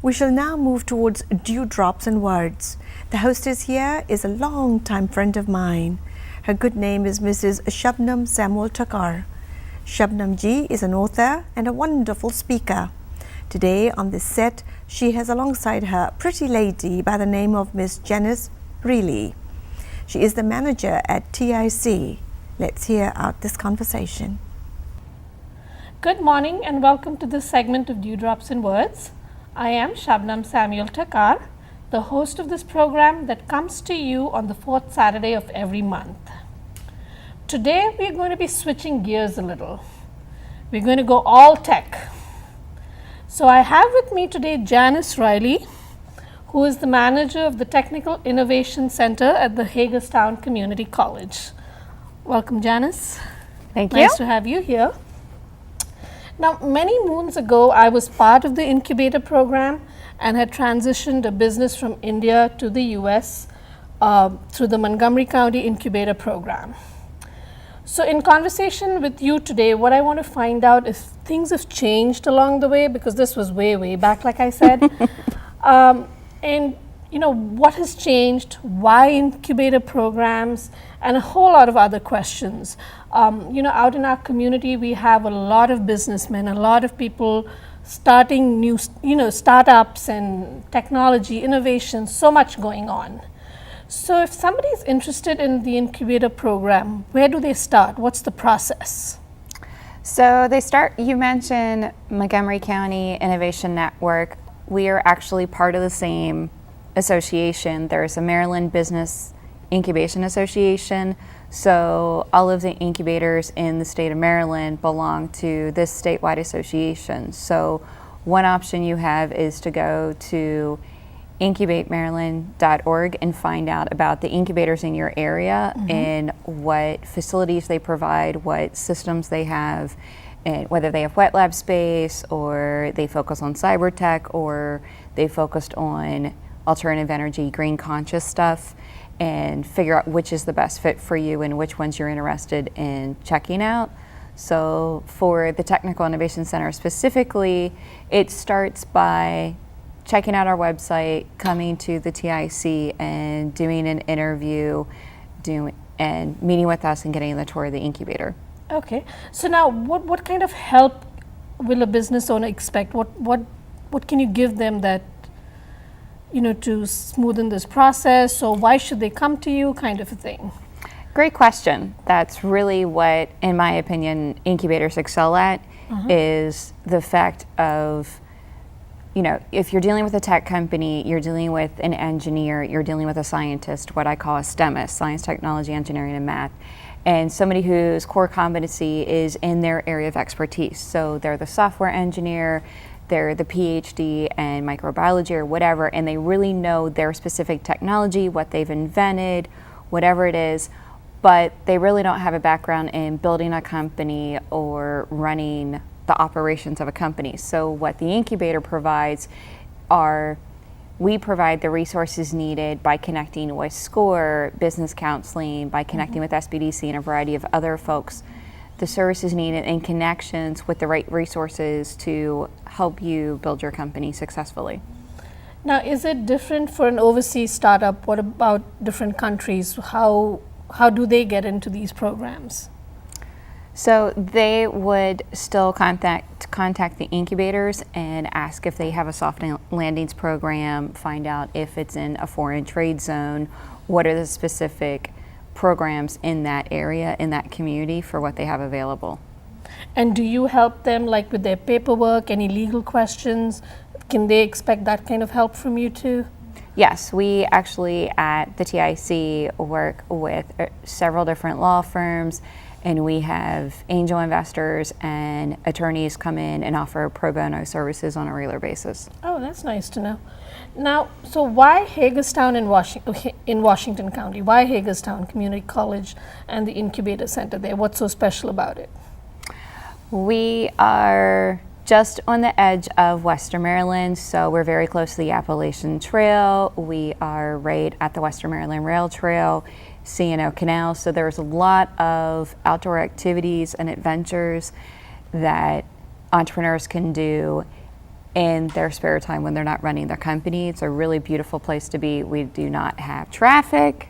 We shall now move towards Dewdrops and Words. The hostess here is a long-time friend of mine. Her good name is Mrs. Shabnam Samuel Takar. Shabnam ji is an author and a wonderful speaker. Today on this set, she has alongside her a pretty lady by the name of Miss Janice Reilly. She is the manager at TIC. Let's hear out this conversation. Good morning and welcome to this segment of Dewdrops and Words. I am Shabnam Samuel Takar, the host of this program that comes to you on the fourth Saturday of every month. Today we are going to be switching gears a little. We're going to go all tech. So I have with me today Janice Reilly, who is the manager of the Technical Innovation Center at the Hagerstown Community College. Welcome, Janice. Thank you. Nice to have you here. Now, many moons ago, I was part of the incubator program and had transitioned a business from India to the US through the Montgomery County Incubator Program. So in conversation with you today, what I want to find out is things have changed along the way, because this was way back, like I said. And you know, what has changed, why incubator programs, and a whole lot of other questions. You know, out in our community, we have a lot of businessmen, a lot of people starting new, startups and technology, innovation, so much going on. So if somebody is interested in the incubator program, where do they start? What's the process? So they start, you mentioned Montgomery County Innovation Network. We are actually part of the same association. There's a Maryland Business Incubation Association. So all of the incubators in the state of Maryland belong to this statewide association. So one option you have is to go to incubatemaryland.org and find out about the incubators in your area and what facilities they provide, what systems they have, and whether they have wet lab space or they focus on cyber tech or they focused on alternative energy, green conscious stuff, and figure out which is the best fit for you and which ones you're interested in checking out. So for the Technical Innovation Center specifically, it starts by checking out our website, coming to the TIC and doing an interview, and meeting with us and getting the tour of the incubator. Okay, so now what kind of help will a business owner expect? What can you give them that, to smoothen this process, or why should they come to you, kind of a thing? Great question. That's really what, in my opinion, incubators excel at, is the fact of, if you're dealing with a tech company, you're dealing with an engineer, you're dealing with a scientist, what I call a STEMist, science, technology, engineering, and math, and somebody whose core competency is in their area of expertise. So they're the software engineer, they're the PhD in microbiology or whatever, and they really know their specific technology, what they've invented, whatever it is, but they really don't have a background in building a company or running the operations of a company. So what the incubator provides are, we provide the resources needed by connecting with SCORE, business counseling, by connecting with SBDC and a variety of other folks, the services needed and connections with the right resources to help you build your company successfully. Now, is it different for an overseas startup? What about different countries? How do they get into these programs? So they would still contact the incubators and ask if they have a soft landings program, find out if it's in a foreign trade zone, what are the specific programs in that area, in that community, for what they have available. And do you help them with their paperwork, any legal questions? Can they expect that kind of help from you too? Yes, we actually at the TIC work with several different law firms, and we have angel investors and attorneys come in and offer pro bono services on a regular basis. Oh, that's nice to know. Now, so why Hagerstown in Washington County? Why Hagerstown Community College and the Incubator Center there? What's so special about it? We are just on the edge of Western Maryland, so we're very close to the Appalachian Trail. We are right at the Western Maryland Rail Trail, C&O Canal, so there's a lot of outdoor activities and adventures that entrepreneurs can do in their spare time when they're not running their company. It's a really beautiful place to be. We do not have traffic.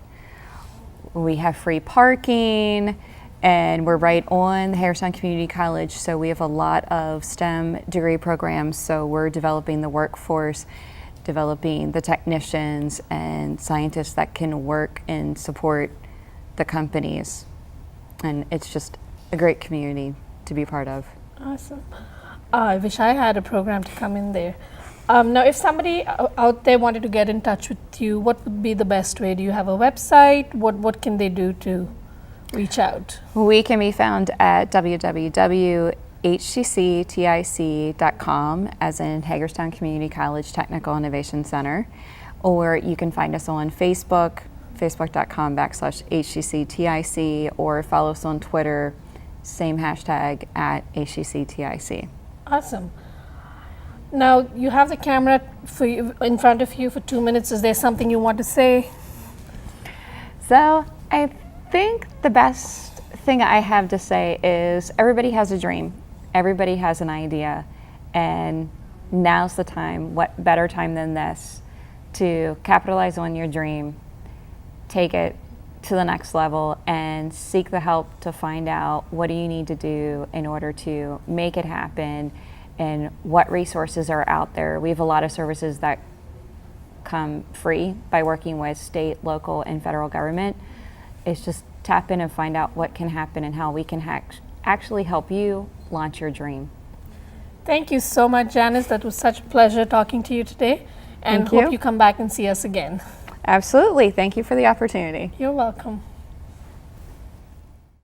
We have free parking, and we're right on Hagerstown Community College, so we have a lot of STEM degree programs. So we're developing the workforce, developing the technicians and scientists that can work and support the companies. And it's just a great community to be part of. Awesome. I wish I had a program to come in there. Now, if somebody out there wanted to get in touch with you, what would be the best way? Do you have a website? What can they do to reach out? We can be found at www.hcctic.com, as in Hagerstown Community College Technical Innovation Center, or you can find us on Facebook, facebook.com/HCCTIC, or follow us on Twitter, same hashtag at HCCTIC. Awesome. Now, you have the camera for you, in front of you for 2 minutes. Is there something you want to say? So I think the best thing I have to say is everybody has a dream. Everybody has an idea. And now's the time. What better time than this to capitalize on your dream, take it to the next level, and seek the help to find out what do you need to do in order to make it happen, and what resources are out there. We have a lot of services that come free by working with state, local, and federal government. It's just tap in and find out what can happen and how we can actually help you launch your dream. Thank you so much, Janice. That was such a pleasure talking to you today, and Thank you. hope you come back and see us again. Absolutely. Thank you for the opportunity. You're welcome.